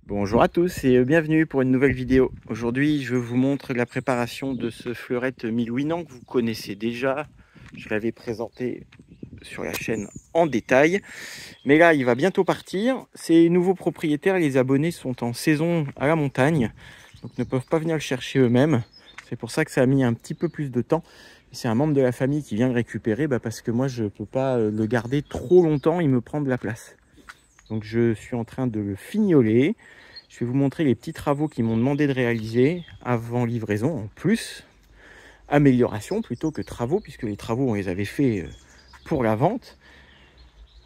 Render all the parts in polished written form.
Bonjour à tous et bienvenue pour une nouvelle vidéo. Aujourd'hui, je vous montre la préparation de ce fleurette 1000 Winans que vous connaissez déjà. Je l'avais présenté sur la chaîne en détail. Mais là, il va bientôt partir. Ses nouveaux propriétaires, les abonnés, sont en saison à la montagne. Donc ne peuvent pas venir le chercher eux-mêmes. C'est pour ça que ça a mis un petit peu plus de temps. C'est un membre de la famille qui vient le récupérer parce que moi, je ne peux pas le garder trop longtemps. Il me prend de la place. Donc je suis en train de le fignoler. Je vais vous montrer les petits travaux qu'ils m'ont demandé de réaliser avant livraison. En plus, amélioration plutôt que travaux, puisque les travaux, on les avait fait pour la vente.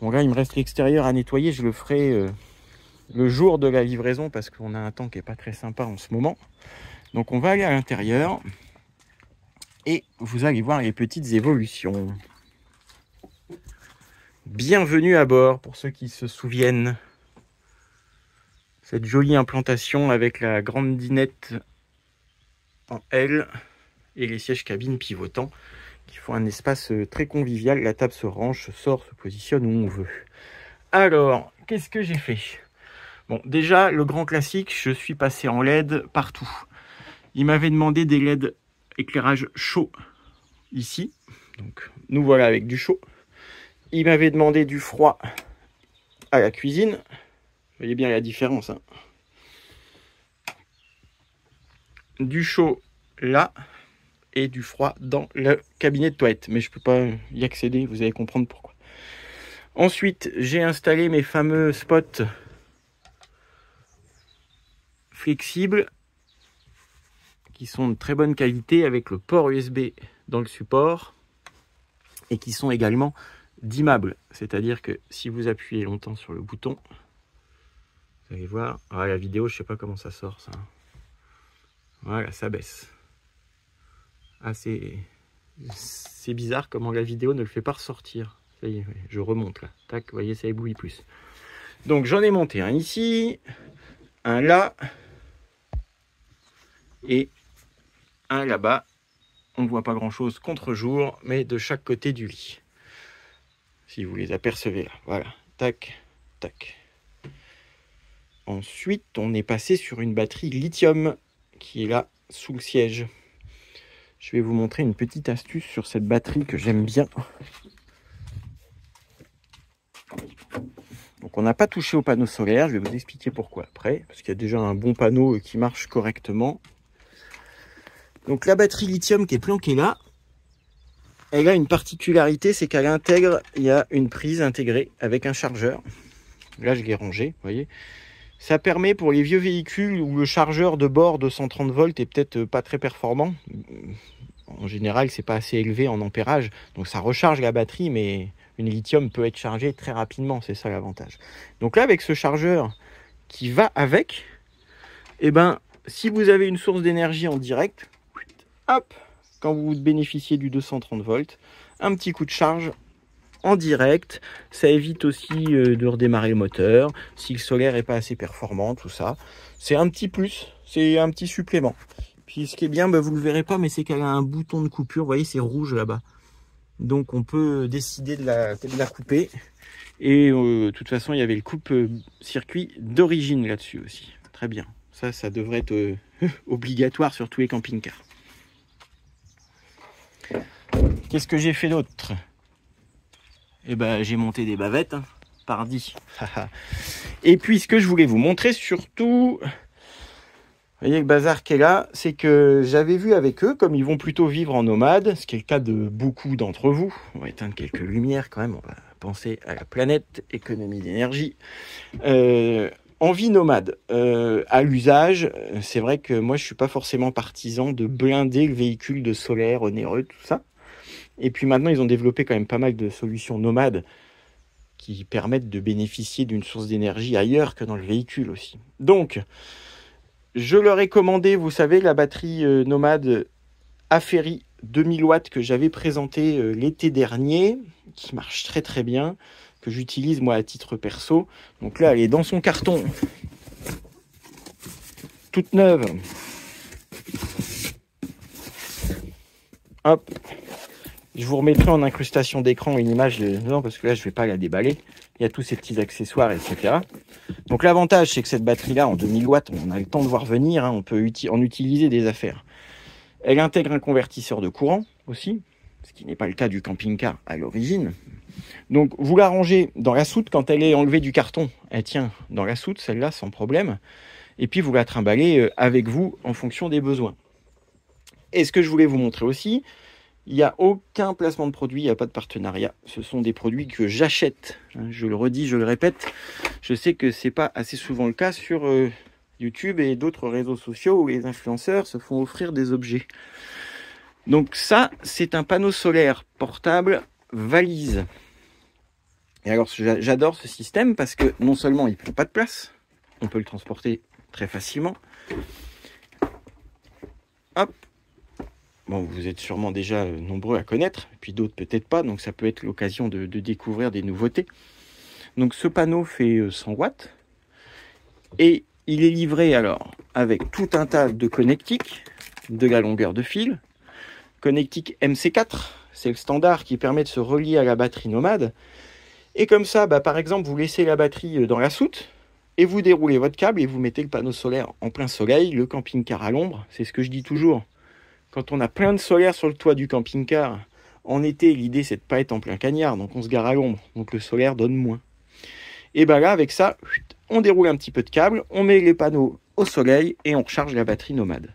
Bon là, il me reste l'extérieur à nettoyer. Je le ferai le jour de la livraison parce qu'on a un temps qui n'est pas très sympa en ce moment. Donc on va aller à l'intérieur et vous allez voir les petites évolutions. Bienvenue à bord pour ceux qui se souviennent. Cette jolie implantation avec la grande dinette en L et les sièges cabines pivotants qui font un espace très convivial. La table se range, se sort, se positionne où on veut. Alors, qu'est-ce que j'ai fait? Bon, déjà, le grand classique, je suis passé en LED partout. Il m'avait demandé des LED éclairage chaud ici. Donc, nous voilà avec du chaud. Il m'avait demandé du froid à la cuisine. Vous voyez bien la différence, hein. Du chaud là et du froid dans le cabinet de toilette. Mais je ne peux pas y accéder, vous allez comprendre pourquoi. Ensuite, j'ai installé mes fameux spots flexibles qui sont de très bonne qualité avec le port USB dans le support et qui sont également dimmables. C'est-à-dire que si vous appuyez longtemps sur le bouton, vous allez voir, la vidéo, je ne sais pas comment ça sort ça. Voilà, ça baisse. Ah, c'est bizarre comment la vidéo ne le fait pas ressortir. Ça y est, je remonte là. Tac, vous voyez, ça éblouit plus. Donc j'en ai monté un ici, un là et un là-bas. On ne voit pas grand-chose contre-jour, mais de chaque côté du lit. Si vous les apercevez là. Voilà. Tac, tac. Ensuite, on est passé sur une batterie lithium qui est là sous le siège. Je vais vous montrer une petite astuce sur cette batterie que j'aime bien. Donc on n'a pas touché au panneau solaire, je vais vous expliquer pourquoi après, parce qu'il y a déjà un bon panneau qui marche correctement. Donc la batterie lithium qui est planquée là, elle a une particularité, c'est qu'elle intègre, il y a une prise intégrée avec un chargeur. Là je l'ai rangé, vous voyez. Ça permet pour les vieux véhicules où le chargeur de bord de 130 volts est peut-être pas très performant. En général, c'est pas assez élevé en ampérage, donc ça recharge la batterie, mais une lithium peut être chargée très rapidement, c'est ça l'avantage. Donc là, avec ce chargeur qui va avec, eh ben, si vous avez une source d'énergie en direct, hop, quand vous bénéficiez du 230 volts, un petit coup de charge en direct, ça évite aussi de redémarrer le moteur, si le solaire n'est pas assez performant, tout ça. C'est un petit plus, c'est un petit supplément. Puis ce qui est bien, vous ne le verrez pas, mais c'est qu'elle a un bouton de coupure, vous voyez, c'est rouge là-bas. Donc on peut décider de la couper. Et de toute façon, il y avait le coupe-circuit d'origine là-dessus aussi. Très bien. Ça devrait être obligatoire sur tous les camping-cars. Qu'est-ce que j'ai fait d'autre? Eh ben, j'ai monté des bavettes, hein, pardi. Et puis, ce que je voulais vous montrer surtout, vous voyez le bazar qui est là, c'est que j'avais vu avec eux, comme ils vont plutôt vivre en nomade, ce qui est le cas de beaucoup d'entre vous. On va éteindre quelques lumières quand même, on va penser à la planète, économie d'énergie. En vie nomade, à l'usage, c'est vrai que moi je suis pas forcément partisan de blinder le véhicule de solaire onéreux, tout ça. Et puis maintenant ils ont développé quand même pas mal de solutions nomades qui permettent de bénéficier d'une source d'énergie ailleurs que dans le véhicule aussi. Donc, je leur ai commandé, vous savez, la batterie nomade Aferi 2000 watts que j'avais présentée l'été dernier, qui marche très très bien, que j'utilise moi à titre perso. Donc là, elle est dans son carton, toute neuve. Hop, Je vous remettrai en incrustation d'écran une image de... Non, parce que là, je ne vais pas la déballer. Il y a tous ces petits accessoires, etc. Donc l'avantage, c'est que cette batterie-là, en 2000 watts, on a le temps de voir venir. Hein, on peut en utiliser des affaires. Elle intègre un convertisseur de courant aussi, ce qui n'est pas le cas du camping-car à l'origine. Donc vous la rangez dans la soute quand elle est enlevée du carton. Elle tient dans la soute, celle-là, sans problème. Et puis vous la trimballez avec vous en fonction des besoins. Et ce que je voulais vous montrer aussi, il n'y a aucun placement de produit, il n'y a pas de partenariat. Ce sont des produits que j'achète. Je le redis, je le répète. Je sais que ce n'est pas assez souvent le cas sur YouTube et d'autres réseaux sociaux où les influenceurs se font offrir des objets. Donc ça, c'est un panneau solaire portable valise. Et alors, j'adore ce système parce que non seulement il ne prend pas de place, on peut le transporter très facilement. Hop. Bon, vous êtes sûrement déjà nombreux à connaître, et puis d'autres peut-être pas, donc ça peut être l'occasion de découvrir des nouveautés. Donc ce panneau fait 100 watts, et il est livré alors avec tout un tas de connectiques, de la longueur de fil. Connectique MC4, c'est le standard qui permet de se relier à la batterie nomade. Et comme ça, par exemple, vous laissez la batterie dans la soute, et vous déroulez votre câble, et vous mettez le panneau solaire en plein soleil, le camping-car à l'ombre, c'est ce que je dis toujours. Quand on a plein de solaire sur le toit du camping-car, en été, l'idée c'est de ne pas être en plein cagnard, donc on se gare à l'ombre, donc le solaire donne moins. Et là, avec ça, on déroule un petit peu de câble, on met les panneaux au soleil et on recharge la batterie nomade.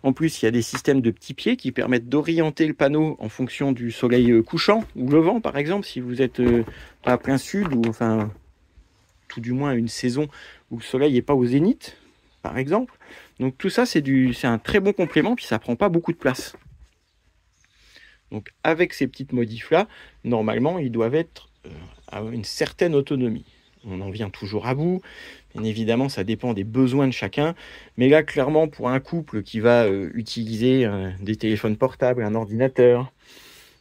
En plus, il y a des systèmes de petits pieds qui permettent d'orienter le panneau en fonction du soleil couchant ou levant, par exemple, si vous êtes pas à plein sud, ou enfin, tout du moins une saison où le soleil n'est pas au zénith, par exemple. Donc tout ça, c'est un très bon complément, puis ça prend pas beaucoup de place. Donc avec ces petites modifs-là, normalement, ils doivent être à une certaine autonomie. On en vient toujours à bout. Bien évidemment, ça dépend des besoins de chacun. Mais là, clairement, pour un couple qui va utiliser des téléphones portables, un ordinateur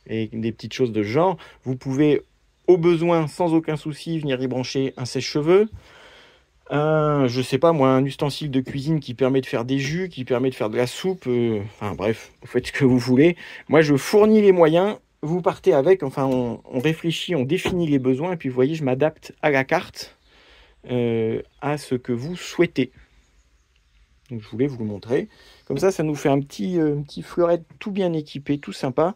et des petites choses de ce genre, vous pouvez, au besoin, sans aucun souci, venir y brancher un sèche-cheveux, je sais pas moi, un ustensile de cuisine qui permet de faire des jus, qui permet de faire de la soupe, enfin bref, vous faites ce que vous voulez. Moi, je fournis les moyens, vous partez avec, enfin on réfléchit, on définit les besoins, et puis vous voyez, je m'adapte à la carte, à ce que vous souhaitez. Donc je voulais vous le montrer. Comme ça nous fait un petit fleuret tout bien équipé, tout sympa.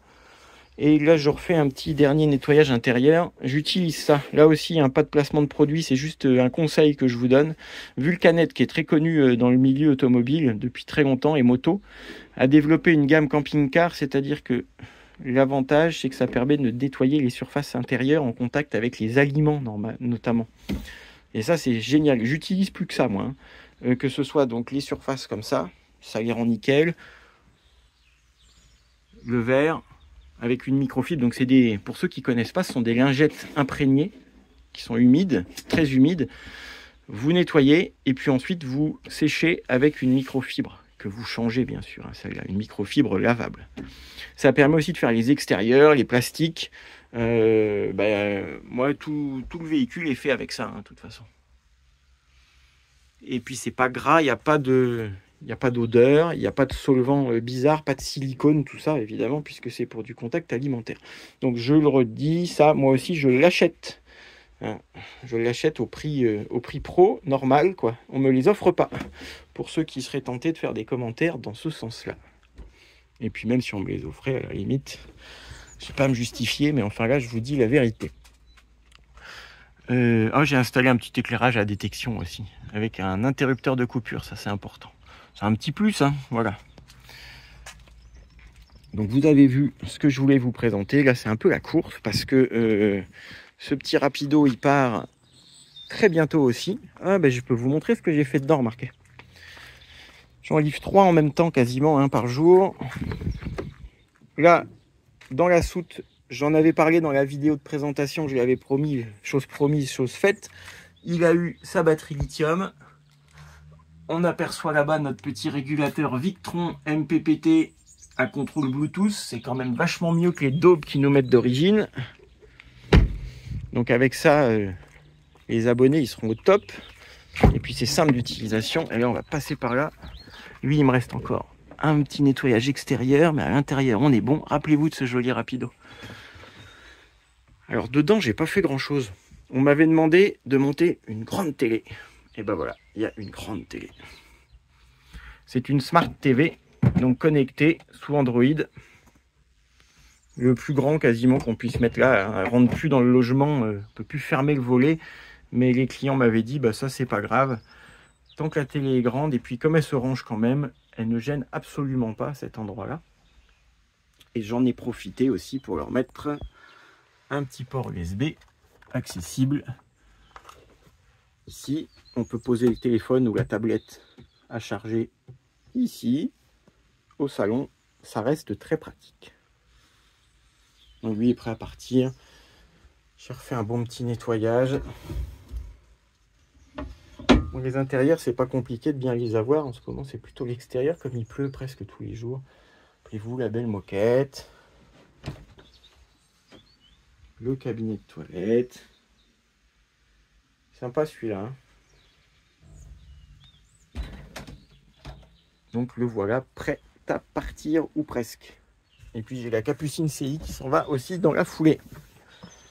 Et là, je refais un petit dernier nettoyage intérieur. J'utilise ça. Là aussi, pas de placement de produit, c'est juste un conseil que je vous donne. Vulcanet, qui est très connu dans le milieu automobile depuis très longtemps, et moto, a développé une gamme camping-car, c'est-à-dire que l'avantage, c'est que ça permet de nettoyer les surfaces intérieures en contact avec les aliments, notamment. Et ça, c'est génial. J'utilise plus que ça, moi. Que ce soit donc les surfaces comme ça les rend nickel. Le verre avec une microfibre, donc pour ceux qui connaissent pas, ce sont des lingettes imprégnées qui sont humides, très humides. Vous nettoyez et puis ensuite vous séchez avec une microfibre que vous changez bien sûr, celle-là, une microfibre lavable. Ça permet aussi de faire les extérieurs, les plastiques. Moi, tout le véhicule est fait avec ça, de toute façon. Et puis c'est pas gras, il n'y a pas d'odeur, il n'y a pas de solvant bizarre, pas de silicone, tout ça évidemment, puisque c'est pour du contact alimentaire. Donc je le redis, ça moi aussi je l'achète. Je l'achète au prix pro, normal, quoi. On ne me les offre pas. Pour ceux qui seraient tentés de faire des commentaires dans ce sens-là. Et puis même si on me les offrait, à la limite, je ne sais pas me justifier, mais enfin là je vous dis la vérité. J'ai installé un petit éclairage à détection aussi, avec un interrupteur de coupure, ça c'est important. C'est un petit plus, voilà. Donc vous avez vu ce que je voulais vous présenter. Là c'est un peu la course, parce que ce petit rapido il part très bientôt aussi. Je peux vous montrer ce que j'ai fait dedans, remarquez. J'en livre 3 en même temps, quasiment, par jour. Là, dans la soute, j'en avais parlé dans la vidéo de présentation, je lui avais promis, chose promise, chose faite. Il a eu sa batterie lithium. On aperçoit là-bas notre petit régulateur Victron MPPT à contrôle Bluetooth. C'est quand même vachement mieux que les daubes qui nous mettent d'origine. Donc avec ça, les abonnés ils seront au top. Et puis c'est simple d'utilisation. Et là on va passer par là. Lui il me reste encore un petit nettoyage extérieur, mais à l'intérieur on est bon. Rappelez-vous de ce joli rapido. Alors dedans, j'ai pas fait grand chose. On m'avait demandé de monter une grande télé. Et ben voilà, il y a une grande télé. C'est une Smart TV, donc connectée sous Android. Le plus grand quasiment qu'on puisse mettre là. Elle rentre plus dans le logement, on peut plus fermer le volet. Mais les clients m'avaient dit, bah ça c'est pas grave. Tant que la télé est grande, et puis comme elle se range quand même, elle ne gêne absolument pas cet endroit-là. Et j'en ai profité aussi pour leur mettre un petit port USB accessible. Ici, on peut poser le téléphone ou la tablette à charger ici, au salon. Ça reste très pratique. Donc lui est prêt à partir. J'ai refait un bon petit nettoyage. Bon, les intérieurs, c'est pas compliqué de bien les avoir. En ce moment, c'est plutôt l'extérieur, comme il pleut presque tous les jours. Appelez-vous la belle moquette. Le cabinet de toilette. Sympa celui-là. Hein. Donc le voilà prêt à partir, ou presque. Et puis j'ai la Capucine CI qui s'en va aussi dans la foulée.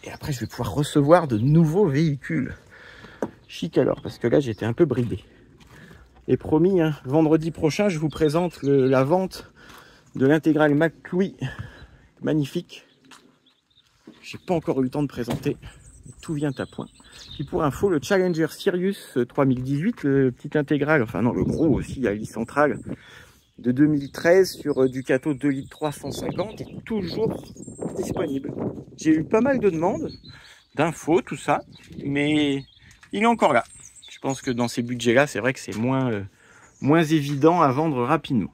Et après, je vais pouvoir recevoir de nouveaux véhicules. Chic alors, parce que là, j'étais un peu bridé. Et promis, hein, vendredi prochain, je vous présente la vente de l'intégrale McLouis. Magnifique. J'ai pas encore eu le temps de présenter. Tout vient à point. Puis pour info, le Challenger Sirius 3018, le petit intégral, enfin non, le gros aussi, à l'hélice centrale, de 2013 sur Ducato 2 litres 350 est toujours disponible. J'ai eu pas mal de demandes, d'infos, tout ça, mais il est encore là. Je pense que dans ces budgets-là, c'est vrai que c'est moins évident à vendre rapidement.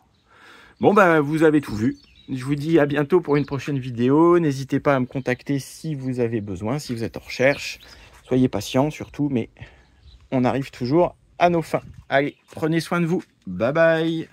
Bon, bah, vous avez tout vu. Je vous dis à bientôt pour une prochaine vidéo. N'hésitez pas à me contacter si vous avez besoin, si vous êtes en recherche. Soyez patient surtout, mais on arrive toujours à nos fins. Allez, prenez soin de vous. Bye bye.